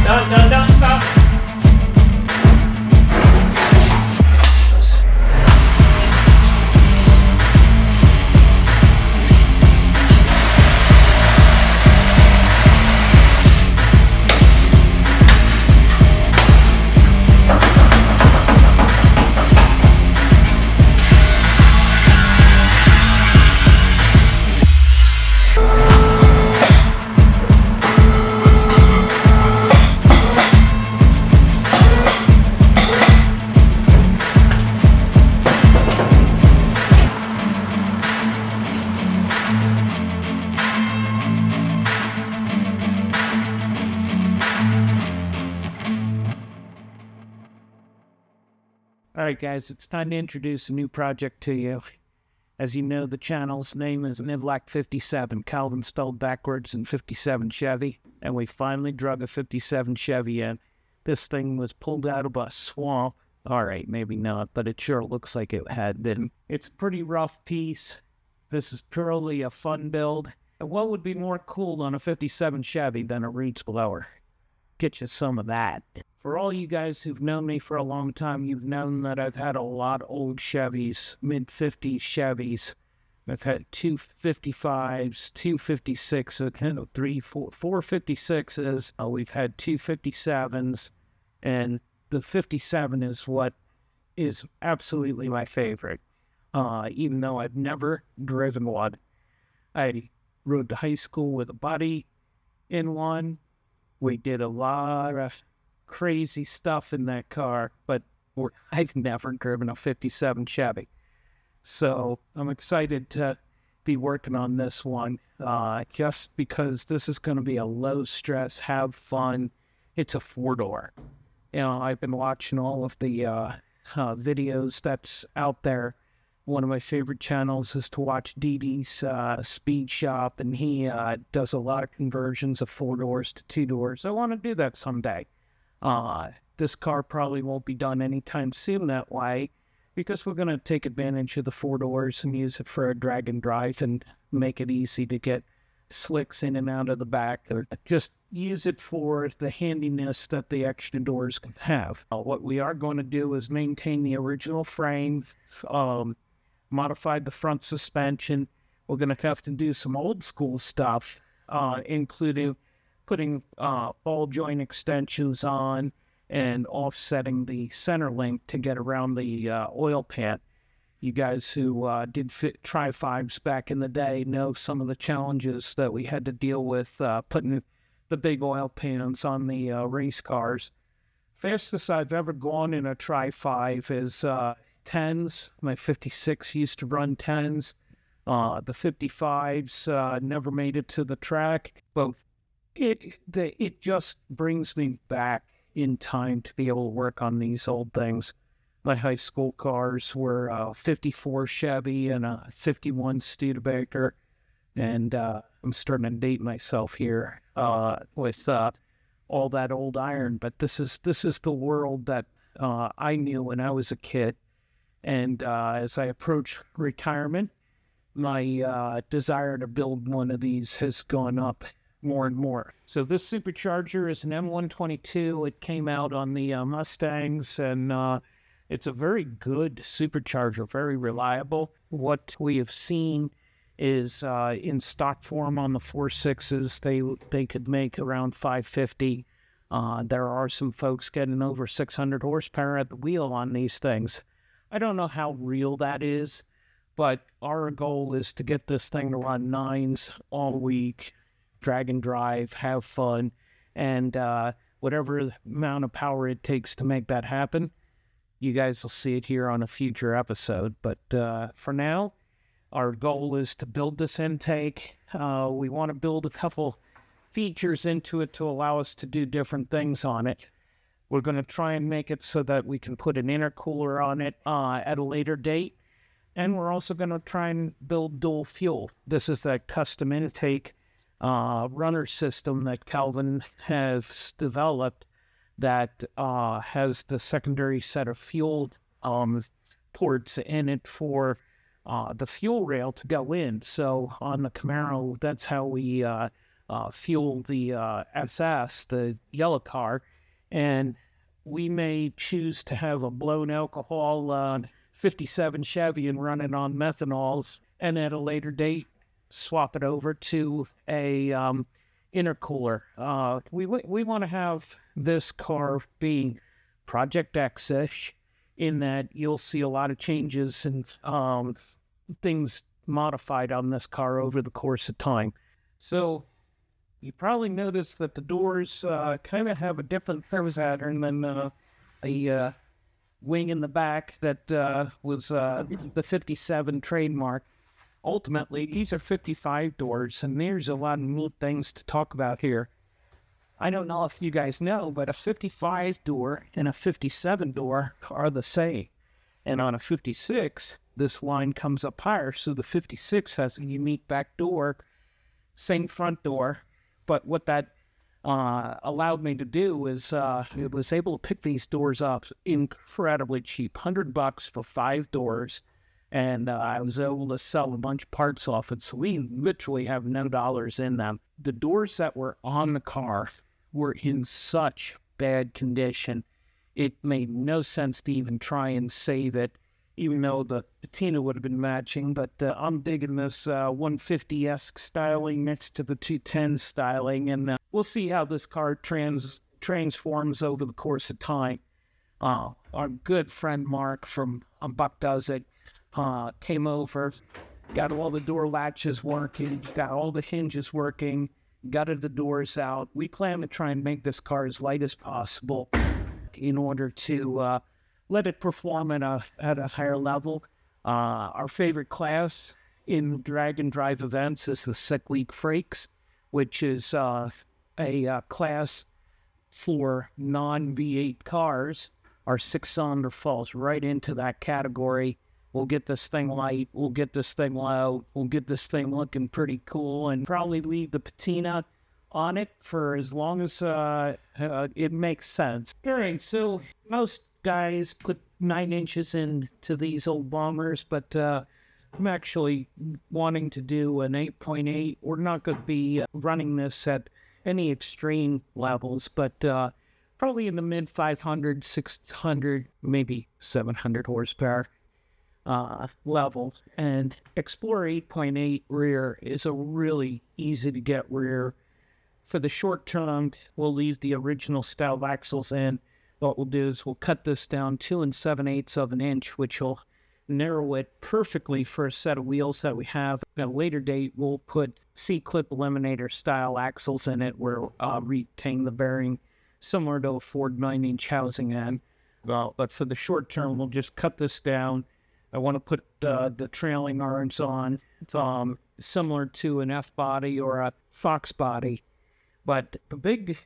No, stop. Alright guys, it's time to introduce a new project to you. As you know, the channel's name is Nivlac57, Calvin spelled backwards, and 57 Chevy. And we finally drug a 57 Chevy in. This thing was pulled out of a swamp. Alright, maybe not, but it sure looks like it had been. It's a pretty rough piece. This is purely a fun build. And what would be more cool on a 57 Chevy than a reach blower? Get you some of that. For all you guys who've known me for a long time, you've known that I've had a lot of old Chevys, mid-50s Chevys. I've had two 55s, two 56s, four 56s. We've had two 57s, and the 57 is what is absolutely my favorite, even though I've never driven one. I rode to high school with a buddy in one. We did a lot of crazy stuff in that car, but I've never driven a 57 Chevy. So I'm excited to be working on this one, just because this is going to be a low stress, have fun. It's a four-door. You know, I've been watching all of the videos that's out there. One of my favorite channels is to watch DD's Speed Shop, and he does a lot of conversions of four doors to two doors. I want to do that someday. This car probably won't be done anytime soon that way, because we're going to take advantage of the four doors and use it for a drag and drive and make it easy to get slicks in and out of the back, or just use it for the handiness that the extra doors can have. What we are going to do is maintain the original frame, modified the front suspension. We're going to have to do some old school stuff, including putting ball joint extensions on and offsetting the center link to get around the oil pan. You guys who did Tri-5s back in the day know some of the challenges that we had to deal with putting the big oil pans on the race cars. Fastest I've ever gone in a Tri-5 is 10s. My 56 used to run 10s. The 55s never made it to the track, but it just brings me back in time to be able to work on these old things. My high school cars were a 54 Chevy and a 51 Studebaker, and I'm starting to date myself here with all that old iron. But this is the world that I knew when I was a kid, and as I approach retirement, my desire to build one of these has gone up more and more. So this Supercharger is an M122. It came out on the Mustangs, and it's a very good Supercharger, very reliable. What we have seen is in stock form on the 4.6s, they could make around 550. There are some folks getting over 600 horsepower at the wheel on these things. I don't know how real that is, but our goal is to get this thing to run 9s all week, drag and drive, have fun, and whatever amount of power it takes to make that happen, you guys will see it here on a future episode. But for now, our goal is to build this intake. We want to build a couple features into it to allow us to do different things on it. We're going to try and make it so that we can put an intercooler on it at a later date. And we're also going to try and build dual fuel. This is that custom intake runner system that Calvin has developed that has the secondary set of fuel ports in it for the fuel rail to go in. So on the Camaro, that's how we fuel the SS, the yellow car, and we may choose to have a blown alcohol 57 Chevy and run it on methanol, and at a later date swap it over to a intercooler. We want to have this car be Project X-ish, in that you'll see a lot of changes and things modified on this car over the course of time. So you probably noticed that the doors kind of have a different pattern than the wing in the back that was the 57 trademark. Ultimately, these are 55 doors, and there's a lot of neat things to talk about here. I don't know if you guys know, but a 55 door and a 57 door are the same. And on a 56, this line comes up higher, so the 56 has a unique back door, same front door. But what that allowed me to do is it was able to pick these doors up incredibly cheap, $100 for 5 doors. And I was able to sell a bunch of parts off it, so we literally have no dollars in them. The doors that were on the car were in such bad condition, it made no sense to even try and save it, even though the patina would have been matching. But I'm digging this 150-esque styling next to the 210 styling, and we'll see how this car transforms over the course of time. Our good friend Mark from Buck Does It came over, got all the door latches working, got all the hinges working, gutted the doors out. We plan to try and make this car as light as possible in order to let it perform at a higher level. Our favorite class in drag and drive events is the Sick Leak Freaks, which is a class for non-V8 cars. Our 6-cylinder falls right into that category. We'll get this thing light, we'll get this thing low, we'll get this thing looking pretty cool, and probably leave the patina on it for as long as it makes sense. All right, so most guys put 9 inches into these old bombers, but I'm actually wanting to do an 8.8. We're not going to be running this at any extreme levels, but probably in the mid 500, 600, maybe 700 horsepower level. And Explorer 8.8 rear is a really easy to get rear. For the short term, we'll leave the original style axles in. What we'll do is we'll cut this down 2 7/8 of an inch, which will narrow it perfectly for a set of wheels that we have. At a later date, we'll put C-clip eliminator style axles in it where retain the bearing similar to a Ford 9-inch housing end. But for the short term, we'll just cut this down. I want to put the trailing arms on. It's similar to an F-body or a Fox body. But the big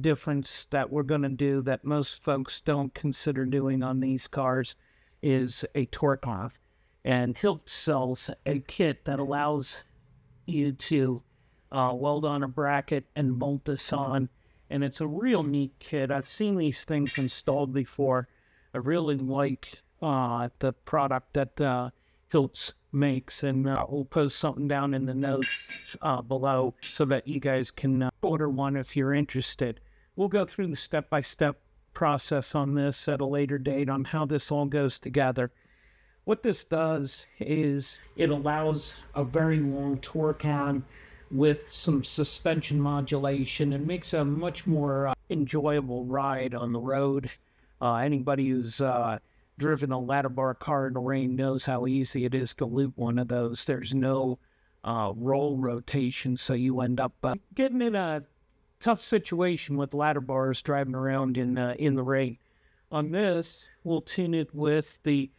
difference that we're going to do that most folks don't consider doing on these cars is a torque off. And Hilt sells a kit that allows you to weld on a bracket and bolt this on. And it's a real neat kit. I've seen these things installed before. I really like the product that Hiltz makes, and we'll post something down in the notes below so that you guys can order one if you're interested. We'll go through the step-by-step process on this at a later date on how this all goes together. What this does is it allows a very long torque on with some suspension modulation and makes a much more enjoyable ride on the road. Anybody who's driven a ladder bar car in the rain knows how easy it is to loop one of those. There's no roll rotation, so you end up getting in a tough situation with ladder bars driving around in the rain. On this, we'll tune it with the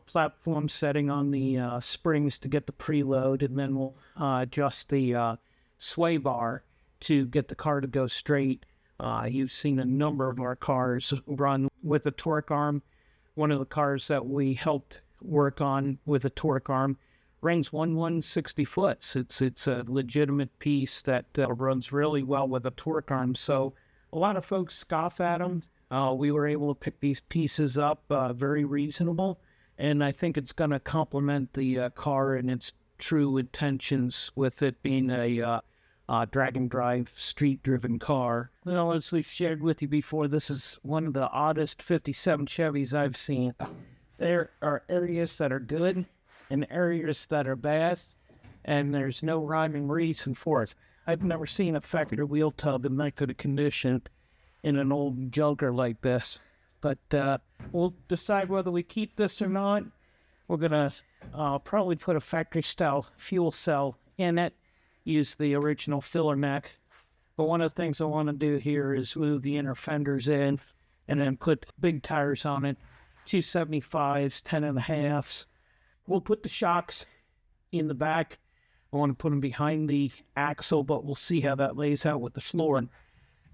platform setting on the springs to get the preload, and then we'll adjust the sway bar to get the car to go straight. You've seen a number of our cars run with a torque arm. One of the cars that we helped work on with a torque arm runs 1/160 foots. It's a legitimate piece that runs really well with a torque arm. So a lot of folks scoff at them. We were able to pick these pieces up very reasonable, and I think it's going to complement the car and its true intentions with it being a drag and drive street-driven car. Well, as we've shared with you before, this is one of the oddest 57 Chevys I've seen. There are areas that are good and areas that are bad, and there's no rhyme and reason for it. I've never seen a factory wheel tub in that good a condition in an old jugger like this. But we'll decide whether we keep this or not. We're going to probably put a factory-style fuel cell in it, use the original filler neck. But one of the things I want to do here is move the inner fenders in and then put big tires on it, 275s, 10.5s. We'll put the shocks in the back. I want to put them behind the axle, but we'll see how that lays out with the floor.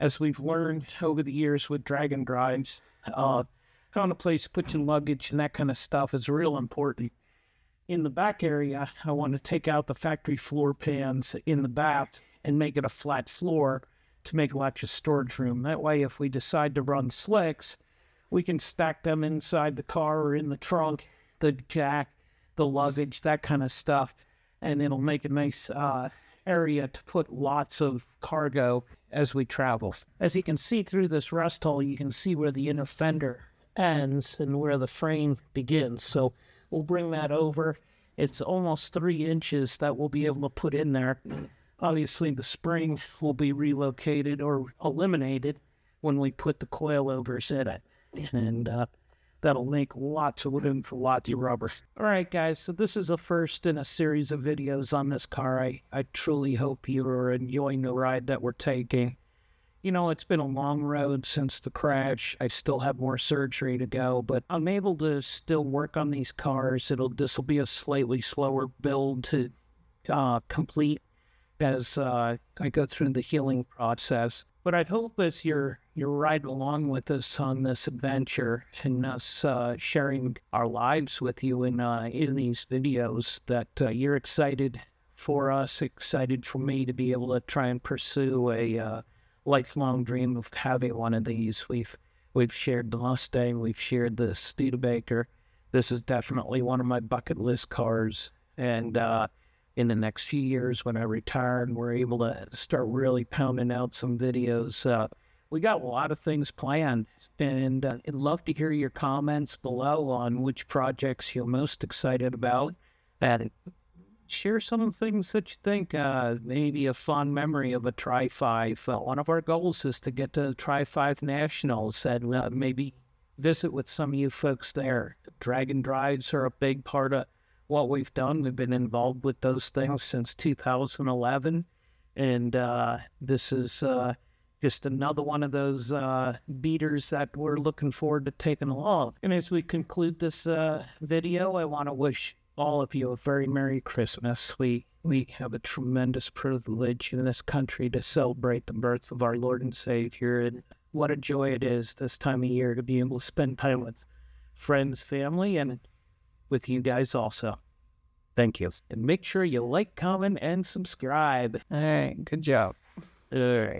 As we've learned over the years with drag and drives, found a place to put your luggage and that kind of stuff is real important. In the back area, I want to take out the factory floor pans in the back and make it a flat floor to make lots of storage room. That way, if we decide to run slicks, we can stack them inside the car or in the trunk, the jack, the luggage, that kind of stuff. And it'll make a nice area to put lots of cargo as we travel. As you can see through this rust hole, you can see where the inner fender ends and where the frame begins. So we'll bring that over. It's almost 3 inches that we'll be able to put in there. Obviously, the spring will be relocated or eliminated when we put the coilovers in it. And that'll make lots of room for lots of rubber. All right, guys, so this is the first in a series of videos on this car. I truly hope you are enjoying the ride that we're taking. You know, it's been a long road since the crash. I still have more surgery to go, but I'm able to still work on these cars. This will be a slightly slower build to complete as I go through the healing process. But I hope as you're riding along with us on this adventure and us sharing our lives with you in these videos that you're excited for us, excited for me to be able to try and pursue a lifelong dream of having one of these. We've shared the Mustang, we've shared the Studebaker. This is definitely one of my bucket list cars, and in the next few years when I retire and we're able to start really pounding out some videos, we got a lot of things planned, and I'd love to hear your comments below on which projects you're most excited about, and share some of the things that you think, maybe a fond memory of a Tri-5. One of our goals is to get to the Tri-5 Nationals and maybe visit with some of you folks there. Drag and drives are a big part of what we've done. We've been involved with those things since 2011, and this is just another one of those beaters that we're looking forward to taking along. And as we conclude this video, I want to wish all of you a very Merry Christmas. We have a tremendous privilege in this country to celebrate the birth of our Lord and Savior, and what a joy it is this time of year to be able to spend time with friends, family, and with you guys also. Thank you. And make sure you like, comment, and subscribe. All right, good job. All right.